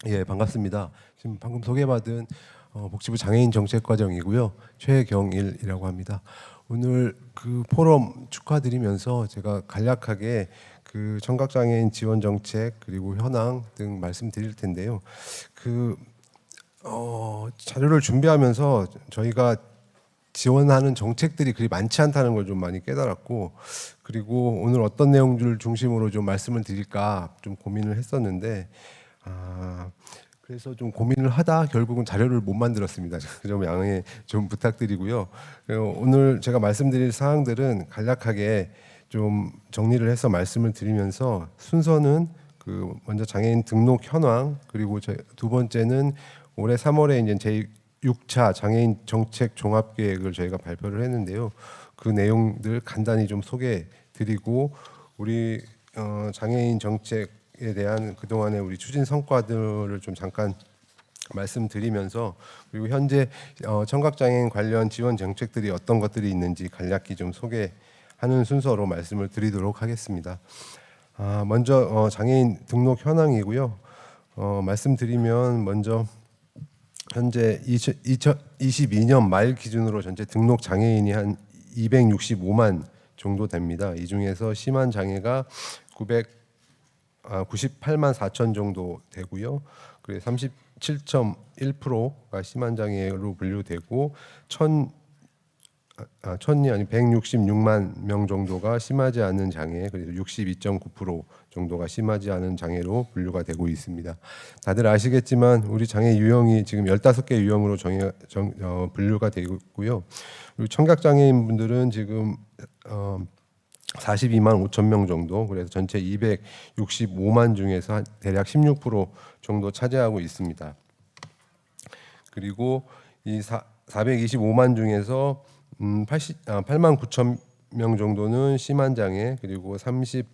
예, 반갑습니다. 지금 방금 소개받은 복지부 장애인 정책과정이고요. 최경일이라고 합니다. 오늘 그 포럼 축하드리면서 제가 간략하게 그 청각장애인 지원 정책 그리고 현황 등 말씀드릴 텐데요. 자료를 준비하면서 저희가 지원하는 정책들이 그리 많지 않다는 걸 좀 많이 깨달았고, 그리고 오늘 어떤 내용들을 중심으로 좀 말씀을 드릴까 좀 고민을 했었는데, 그래서 좀 고민을 하다 결국은 자료를 못 만들었습니다. 좀 양해 좀 부탁드리고요. 오늘 제가 말씀드릴 사항들은 간략하게 좀 정리를 해서 말씀을 드리면서, 순서는 그 먼저 장애인 등록 현황, 그리고 두 번째는 올해 3월에 이제 제 6차 장애인 정책 종합계획을 저희가 발표를 했는데요. 그 내용들 간단히 좀 소개드리고, 우리 장애인 정책에 대한 그동안의 우리 추진 성과들을 좀 잠깐 말씀드리면서, 그리고 현재 청각장애인 관련 지원 정책들이 어떤 것들이 있는지 간략히 좀 소개하는 순서로 말씀을 드리도록 하겠습니다. 먼저 장애인 등록 현황이고요. 말씀드리면 먼저 현재 2022년 말 기준으로 전체 등록 장애인이 한 265만 정도 됩니다. 이 중에서 심한 장애가 98만 4천 정도 되고요. 그래서 37.1%가 심한 장애로 분류되고, 천이 아니 166만 명 정도가 심하지 않은 장애, 그래서 62.9% 정도가 심하지 않은 장애로 분류가 되고 있습니다. 다들 아시겠지만 우리 장애 유형이 지금 15개 유형으로 분류가 되고 있고요. 그리고 청각 장애인 분들은 지금 42만 5천 명 정도, 그래서 전체 265만 중에서 대략 16% 정도 차지하고 있습니다. 그리고 이 425만 중에서 8만 9천 명 정도는 심한 장애, 그리고 33만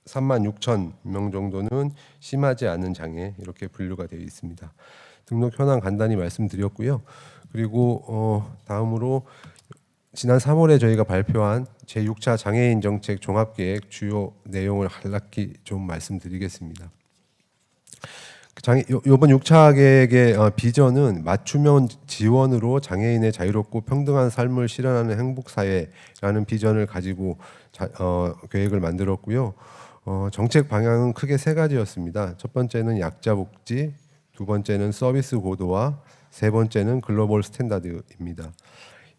6천 명 정도는 심하지 않은 장애, 이렇게 분류가 되어 있습니다. 등록 현황 간단히 말씀드렸고요. 그리고 다음으로 지난 3월에 저희가 발표한 제6차 장애인 정책 종합계획 주요 내용을 간략히 좀 말씀드리겠습니다. 이번 6차 계획의 비전은 맞춤형 지원으로 장애인의 자유롭고 평등한 삶을 실현하는 행복사회라는 비전을 가지고 계획을 만들었고요. 정책 방향은 크게 세 가지였습니다. 첫 번째는 약자 복지, 두 번째는 서비스 고도화, 세 번째는 글로벌 스탠다드입니다.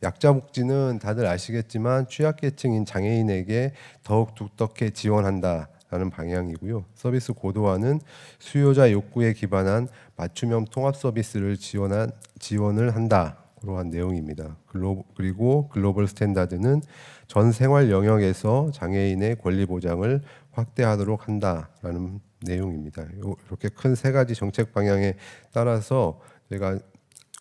약자 복지는 다들 아시겠지만 취약계층인 장애인에게 더욱 두텁게 지원한다라는 방향이고요. 서비스 고도화는 수요자 욕구에 기반한 맞춤형 통합 서비스를 지원을 한다. 그러한 내용입니다. 그리고 글로벌 스탠다드는 전 생활 영역에서 장애인의 권리 보장을 확대하도록 한다라는 내용입니다. 이렇게 큰 세 가지 정책 방향에 따라서 저희가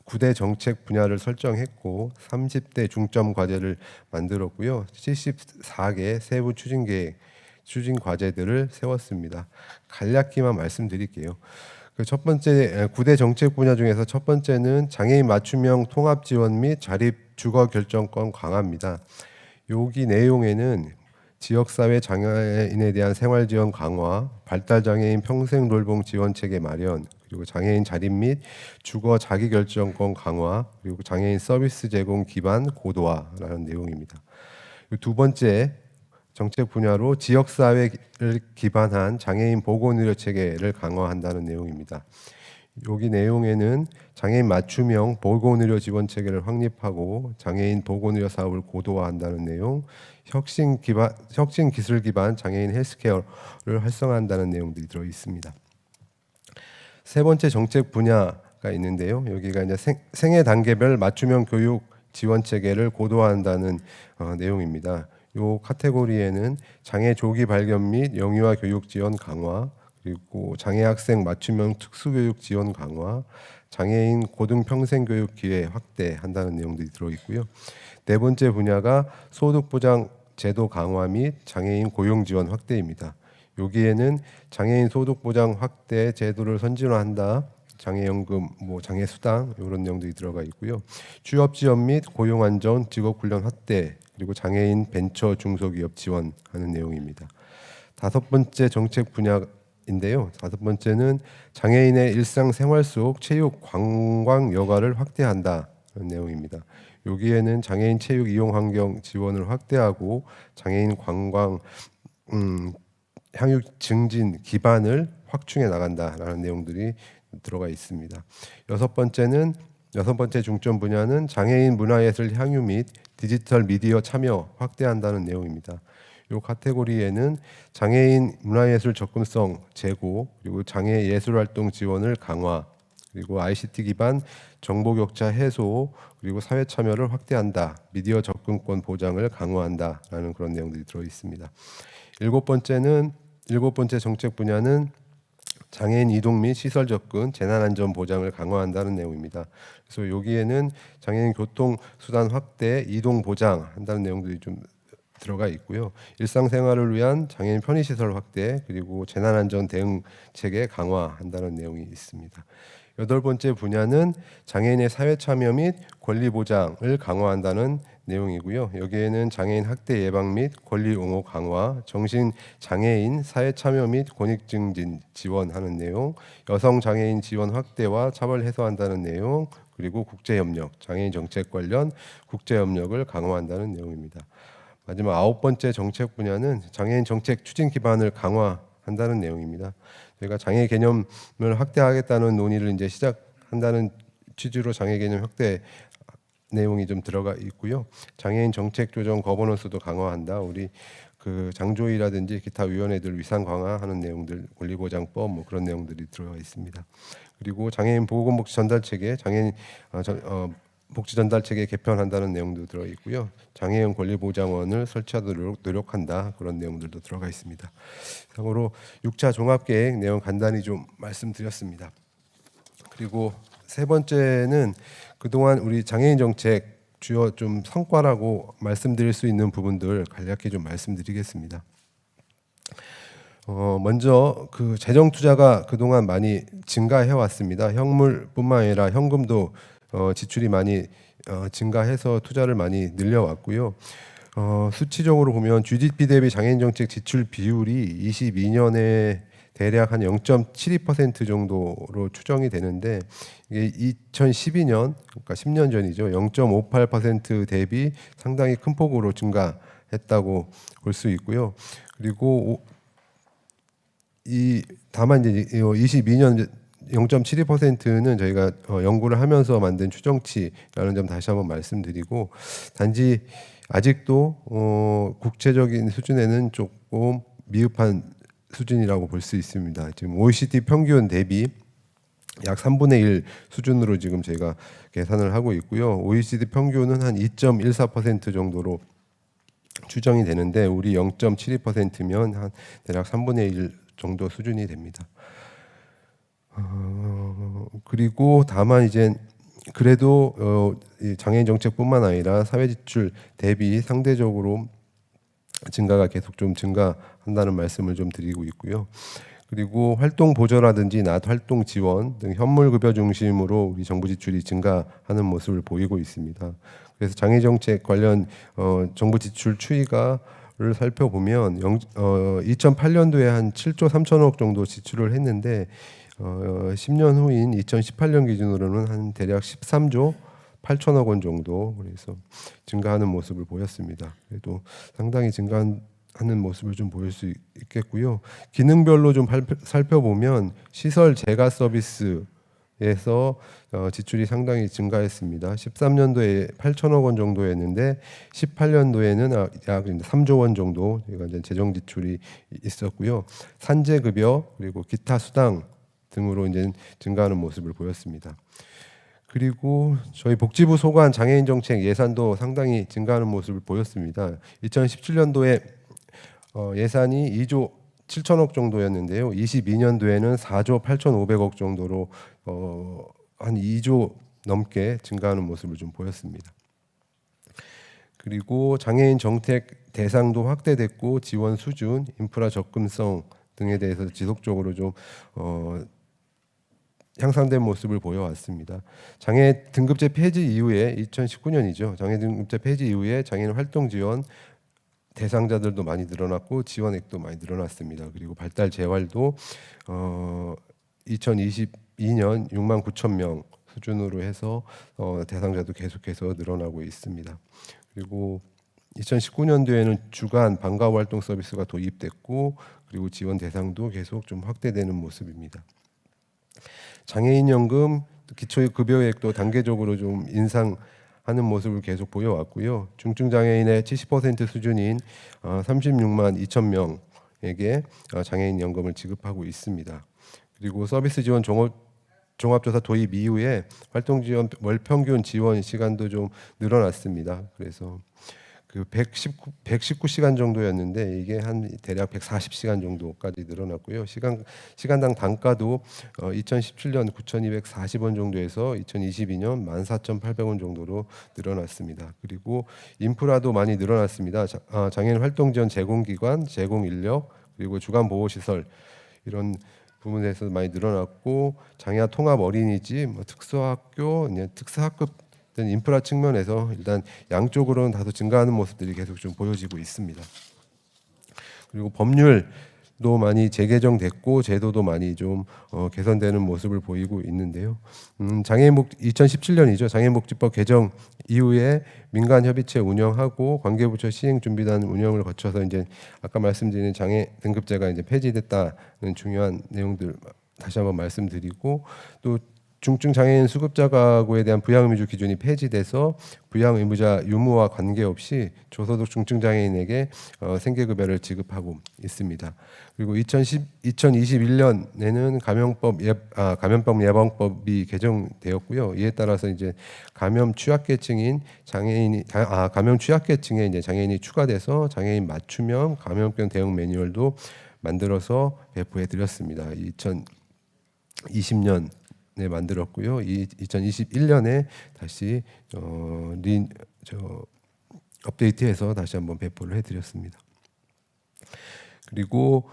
9대 정책 분야를 설정했고 30대 중점 과제를 만들었고요. 74개 세부 추진 과제들을 세웠습니다. 간략히만 말씀드릴게요. 첫 번째 9대 정책 분야 중에서 첫 번째는 장애인 맞춤형 통합 지원 및 자립 주거 결정권 강화입니다. 여기 내용에는 지역사회 장애인에 대한 생활 지원 강화, 발달장애인 평생 돌봄 지원 체계 마련, 그리고 장애인 자립 및 주거 자기결정권 강화, 그리고 장애인 서비스 제공 기반 고도화라는 내용입니다. 두 번째 정책 분야로 지역사회를 기반한 장애인 보건의료 체계를 강화한다는 내용입니다. 여기 내용에는 장애인 맞춤형 보건의료 지원 체계를 확립하고 장애인 보건의료 사업을 고도화한다는 내용, 혁신 기술 기반 장애인 헬스케어를 활성화한다는 내용들이 들어 있습니다. 세 번째 정책 분야가 있는데요. 여기가 이제 생애 단계별 맞춤형 교육 지원 체계를 고도화한다는 내용입니다. 이 카테고리에는 장애 조기 발견 및 영유아 교육 지원 강화, 그리고 장애 학생 맞춤형 특수교육 지원 강화, 장애인 고등평생 교육 기회 확대한다는 내용들이 들어 있고요. 네 번째 분야가 소득 보장 제도 강화 및 장애인 고용 지원 확대입니다. 여기에는 장애인 소득 보장 확대 제도를 선진화한다, 장애연금, 장애수당 이런 내용들이 들어가 있고요. 취업 지원 및 고용 안전 직업 훈련 확대, 그리고 장애인 벤처 중소기업 지원하는 내용입니다. 다섯 번째 정책 분야 인데요. 다섯 번째는 장애인의 일상생활 속 체육 관광 여가를 확대한다는 내용입니다. 여기에는 장애인 체육 이용 환경 지원을 확대하고 장애인 관광 향유 증진 기반을 확충해 나간다라는 내용들이 들어가 있습니다. 여섯 번째 중점 분야는 장애인 문화예술 향유 및 디지털 미디어 참여 확대한다는 내용입니다. 이 카테고리에는 장애인 문화예술 접근성 제고, 그리고 장애 예술 활동 지원을 강화, 그리고 ICT 기반 정보 격차 해소, 그리고 사회 참여를 확대한다, 미디어 접근권 보장을 강화한다라는 그런 내용들이 들어 있습니다. 일곱 번째 정책 분야는 장애인 이동 및 시설 접근, 재난안전 보장을 강화한다는 내용입니다. 그래서 여기에는 장애인 교통 수단 확대, 이동 보장한다는 내용들이 좀 들어가 있고요. 일상생활을 위한 장애인 편의시설 확대, 그리고 재난안전 대응 체계 강화한다는 내용이 있습니다. 여덟 번째 분야는 장애인의 사회 참여 및 권리 보장을 강화한다는 내용이고요. 여기에는 장애인 학대 예방 및 권리 옹호 강화, 정신 장애인 사회 참여 및 권익 증진 지원하는 내용, 여성 장애인 지원 확대와 차별 해소한다는 내용, 그리고 국제 협력, 장애인 정책 관련 국제 협력을 강화한다는 내용입니다. 마지막 아홉 번째 정책 분야는 장애인 정책 추진 기반을 강화한다는 내용입니다. 저희가 장애 개념을 확대하겠다는 논의를 이제 시작한다는 취지로 장애 개념 확대 내용이 좀 들어가 있고요. 장애인 정책 조정 거버넌스도 강화한다. 우리 그 장조위라든지 기타 위원회들 위상 강화하는 내용들, 권리보장법 뭐 그런 내용들이 들어가 있습니다. 그리고 장애인 보건복지 전달 체계, 장애인 복지 전달 체계 개편한다는 내용도 들어 있고요. 장애인 권리보장원을 설치하도록 노력한다. 그런 내용들도 들어가 있습니다. 참고로 6차 종합계획 내용 간단히 좀 말씀드렸습니다. 그리고 세 번째는 그동안 우리 장애인 정책 주요 좀 성과라고 말씀드릴 수 있는 부분들 간략히 좀 말씀드리겠습니다. 먼저 그 재정 투자가 그동안 많이 증가해 왔습니다. 현물뿐만 아니라 현금도 지출이 많이 증가해서 투자를 많이 늘려왔고요. 수치적으로 보면 GDP 대비 장애인 정책 지출 비율이 22년에 대략 한 0.72% 정도로 추정이 되는데 이게 2012년 그러니까 10년 전이죠. 0.58% 대비 상당히 큰 폭으로 증가했다고 볼 수 있고요. 그리고 다만 이제 22년 0.72%는 저희가 연구를 하면서 만든 추정치라는 점 다시 한번 말씀드리고, 단지 아직도 국제적인 수준에는 조금 미흡한 수준이라고 볼 수 있습니다. 지금 OECD 평균 대비 약 3분의 1 수준으로 지금 저희가 계산을 하고 있고요. OECD 평균은 한 2.14% 정도로 추정이 되는데 우리 0.72%면 한 대략 3분의 1 정도 수준이 됩니다. 그리고 다만 이제 그래도 장애인 정책뿐만 아니라 사회 지출 대비 상대적으로 증가가 계속 좀 증가한다는 말씀을 좀 드리고 있고요. 그리고 활동 보조라든지 낮 활동 지원 등 현물 급여 중심으로 우리 정부 지출이 증가하는 모습을 보이고 있습니다. 그래서 장애 정책 관련 정부 지출 추이가를 살펴보면 2008년도에 한 7조 3천억 정도 지출을 했는데 10년 후인 2018년 기준으로는 한 대략 13조 8천억 원 정도 그래서 증가하는 모습을 보였습니다. 그래도 상당히 증가하는 모습을 좀 보일 수 있겠고요. 기능별로 좀 살펴보면 시설 재가 서비스에서 지출이 상당히 증가했습니다. 13년도에 8천억 원 정도였는데 18년도에는 약 3조 원 정도 이제 재정 지출이 있었고요. 산재급여 그리고 기타 수당 등으로 이제 증가하는 모습을 보였습니다. 그리고 저희 복지부 소관 장애인 정책 예산도 상당히 증가하는 모습을 보였습니다. 2017년도에 예산이 2조 7천억 정도였는데요. 22년도에는 4조 8,500억 정도로 한 2조 넘게 증가하는 모습을 좀 보였습니다. 그리고 장애인 정책 대상도 확대됐고 지원 수준, 인프라 접근성 등에 대해서 지속적으로 좀 향상된 모습을 보여왔습니다. 장애 등급제 폐지 이후에 2019년이죠. 장애 등급제 폐지 이후에 장애인 활동 지원 대상자들도 많이 늘어났고 지원액도 많이 늘어났습니다. 그리고 발달 재활도 2022년 6만 9천 명 수준으로 해서 대상자도 계속해서 늘어나고 있습니다. 그리고 2019년도에는 주간 방과 후 활동 서비스가 도입됐고 그리고 지원 대상도 계속 좀 확대되는 모습입니다. 장애인 연금 기초급여액도 단계적으로 좀 인상하는 모습을 계속 보여왔고요. 중증 장애인의 70% 수준인 36만 2천 명에게 장애인 연금을 지급하고 있습니다. 그리고 서비스 지원 종합조사 도입 이후에 활동 지원 월 평균 지원 시간도 좀 늘어났습니다. 그래서 그 119시간 정도였는데 이게 한 대략 140시간 정도까지 늘어났고요. 시간당 단가도 2017년 9,240원 정도에서 2022년 14,800원 정도로 늘어났습니다. 그리고 인프라도 많이 늘어났습니다. 장애인 활동 지원 제공기관, 제공 인력, 그리고 주간 보호 시설 이런 부분에서 많이 늘어났고 장애아 통합 어린이집, 특수학교, 특수학급 등 인프라 측면에서 일단 양쪽으로는 다소 증가하는 모습들이 계속 좀 보여지고 있습니다. 그리고 법률도 많이 재개정됐고 제도도 많이 좀 개선되는 모습을 보이고 있는데요. 2017년이죠. 장애인복지법 개정 이후에 민간협의체 운영하고 관계부처 시행준비단 운영을 거쳐서 이제 아까 말씀드린 장애 등급제가 이제 폐지됐다는 중요한 내용들 다시 한번 말씀드리고 또 중증 장애인 수급자 가구에 대한 부양 의무주 기준이 폐지돼서 부양 의무자 유무와 관계없이 저소득 중증 장애인에게 생계급여를 지급하고 있습니다. 그리고 2021년에는 감염병 예방법이 개정되었고요. 이에 따라서 이제 감염 취약계층인 장애인이 감염 취약계층에 이제 장애인이 추가돼서 장애인 맞춤형 감염병 대응 매뉴얼도 만들어서 배포해 드렸습니다. 2020년 네, 만들었고요. 2021년에 다시 업데이트해서 다시 한번 배포를 해드렸습니다. 그리고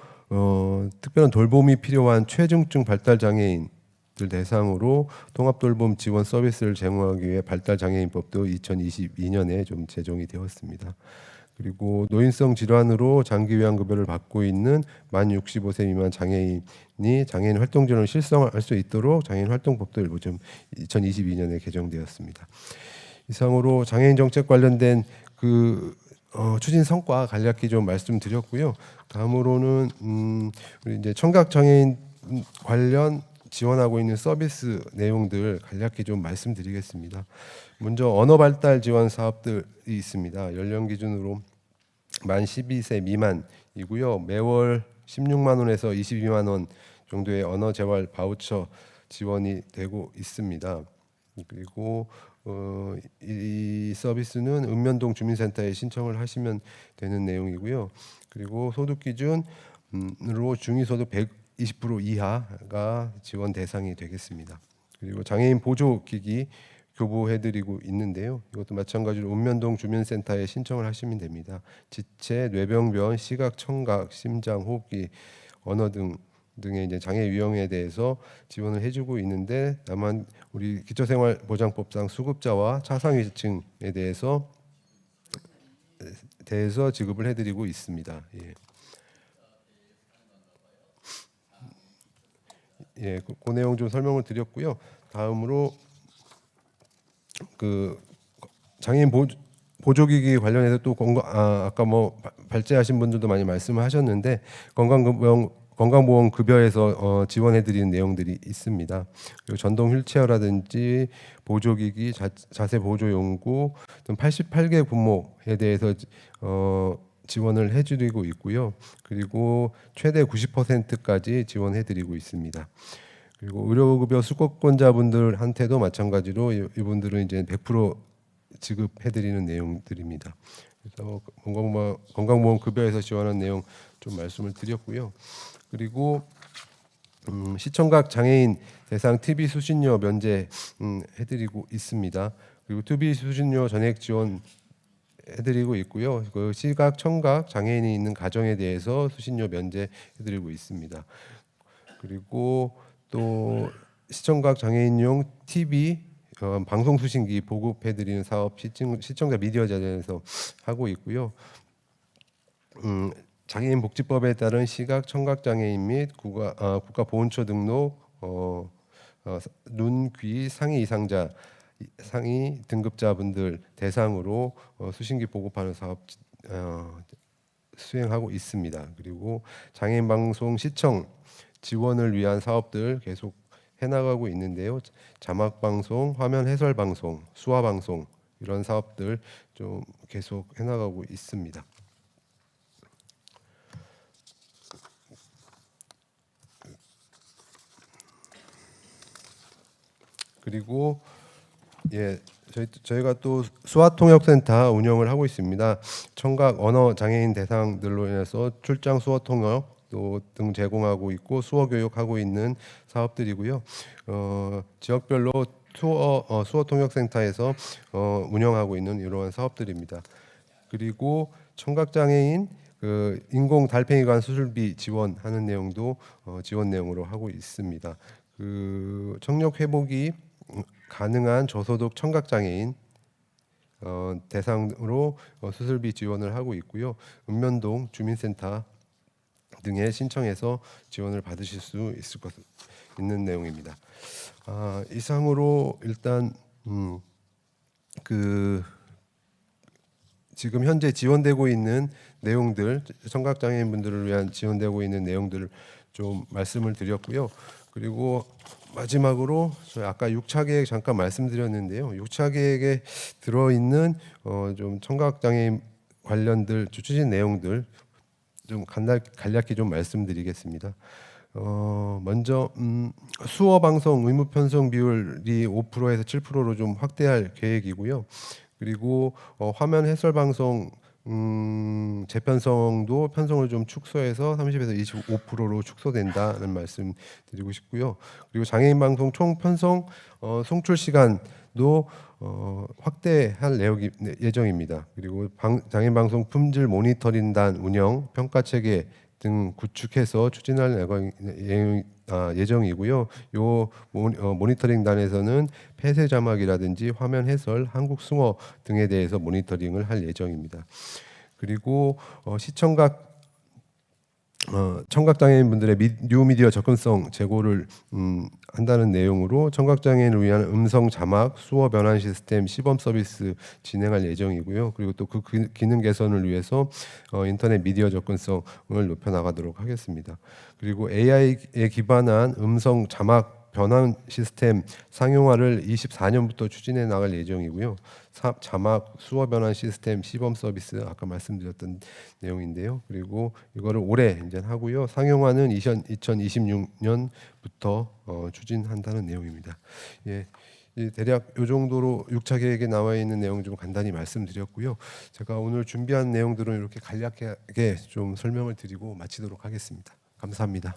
특별한 돌봄이 필요한 최중증 발달 장애인들 대상으로 통합 돌봄 지원 서비스를 제공하기 위해 발달 장애인법도 2022년에 좀 제정이 되었습니다. 그리고 노인성 질환으로 장기 요양급여를 받고 있는 만 65세 미만 장애인이 장애인 활동 지원을 실성할 수 있도록 장애인 활동법도 일부 좀 2022년에 개정되었습니다. 이상으로 장애인 정책 관련된 추진 성과 간략히 좀 말씀드렸고요. 다음으로는 우리 이제 청각 장애인 관련 지원하고 있는 서비스 내용들 간략히 좀 말씀드리겠습니다. 먼저 언어 발달 지원 사업들이 있습니다. 연령 기준으로 만 12세 미만이고요. 매월 16만 원에서 22만 원 정도의 언어 재활 바우처 지원이 되고 있습니다. 그리고 이 서비스는 읍면동 주민센터에 신청을 하시면 되는 내용이고요. 그리고 소득 기준으로 중위소득 120% 이하가 지원 대상이 되겠습니다. 그리고 장애인 보조기기 교부해드리고 있는데요. 이것도 마찬가지로 읍면동 주민센터에 신청을 하시면 됩니다. 지체, 뇌병변, 시각, 청각, 심장, 호흡기, 언어 등의 이제 장애 유형에 대해서 지원을 해주고 있는데 다만 우리 기초생활보장법상 수급자와 차상위층에 대해서 지급을 해드리고 있습니다. 그 내용 좀 설명을 드렸고요. 다음으로 장애인 보조기기 관련해서 또 아까 발제하신 분들도 많이 말씀을 하셨는데 건강보험급여에서 지원해드리는 내용들이 있습니다. 그리고 전동 휠체어라든지 보조기기, 자세 보조용구 등 88개 분목에 대해서 지원을 해드리고 있고요. 그리고 최대 90%까지 지원해드리고 있습니다. 그리고 의료급여 수급권자분들한테도 마찬가지로 이분들은 이제 100% 지급해드리는 내용들입니다. 그래서 건강보험급여에서 지원한 내용 좀 말씀을 드렸고요. 그리고 시청각 장애인 대상 TV 수신료 면제 해드리고 있습니다. 그리고 TV 수신료 전액 지원 해드리고 있고요. 그 시각, 청각 장애인이 있는 가정에 대해서 수신료 면제해드리고 있습니다. 그리고 또 시청각 장애인용 TV 방송 수신기 보급해드리는 사업 시청자 미디어 자재에서 하고 있고요. 장애인 복지법에 따른 시각 청각 장애인 및 국가보훈처 등록 눈, 귀 상위 이상자 상위 등급자분들 대상으로 수신기 보급하는 사업 수행하고 있습니다. 그리고 장애인 방송 시청 지원을 위한 사업들 계속 해나가고 있는데요. 자막 방송, 화면 해설 방송, 수화 방송 이런 사업들 좀 계속 해나가고 있습니다. 그리고 저희가 또 수화통역센터 운영을 하고 있습니다. 청각 언어 장애인 대상들로 인해서 출장 수어 통역 등 제공하고 있고 수어 교육하고 있는 사업들이고요. 지역별로 수어 통역센터에서 운영하고 있는 이러한 사업들입니다. 그리고 청각 장애인 인공 달팽이관 수술비 지원하는 내용도 지원 내용으로 하고 있습니다. 청력 회복이 가능한 저소득 청각 장애인 대상으로 수술비 지원을 하고 있고요. 읍면동 주민센터 등에 신청해서 지원을 받으실 수 있는 내용입니다. 이상으로 일단 지금 현재 지원되고 있는 내용들, 청각 장애인분들을 위한 지원되고 있는 내용들을 좀 말씀을 드렸고요. 그리고 마지막으로 저희 아까 6차 계획 잠깐 말씀드렸는데요. 6차 계획에 들어있는 좀 청각 장애인 관련들 추진 내용들 좀 간략히 좀 말씀드리겠습니다. 먼저 수어 방송 의무 편성 비율이 5%에서 7%로 좀 확대할 계획이고요. 그리고 화면 해설 방송 재편성도 편성을 좀 축소해서 30에서 25%로 축소된다는 말씀 드리고 싶고요. 그리고 장애인 방송 총 편성 송출 시간도 확대할 예정입니다. 그리고 장애인 방송 품질 모니터링단 운영 평가 체계 등 구축해서 추진할 예정이고요. 요 모니터링단에서는 폐쇄 자막이라든지 화면 해설, 한국 승어 등에 대해서 모니터링을 할 예정입니다. 그리고 시청각 청각장애인분들의 뉴미디어 접근성 제고를 한다는 내용으로 청각장애인을 위한 음성 자막, 수어 변환 시스템 시범 서비스 진행할 예정이고요. 그리고 또 그 기능 개선을 위해서 인터넷 미디어 접근성을 높여 나가도록 하겠습니다. 그리고 AI에 기반한 음성 자막 변환 시스템 상용화를 24년부터 추진해 나갈 예정이고요. 자막 수어 변환 시스템 시범 서비스 아까 말씀드렸던 내용인데요. 그리고 이거를 올해 이제 하고요. 상용화는 2026년부터 추진한다는 내용입니다. 대략 이 정도로 6차 계획에 나와 있는 내용 좀 간단히 말씀드렸고요. 제가 오늘 준비한 내용들은 이렇게 간략하게 좀 설명을 드리고 마치도록 하겠습니다. 감사합니다.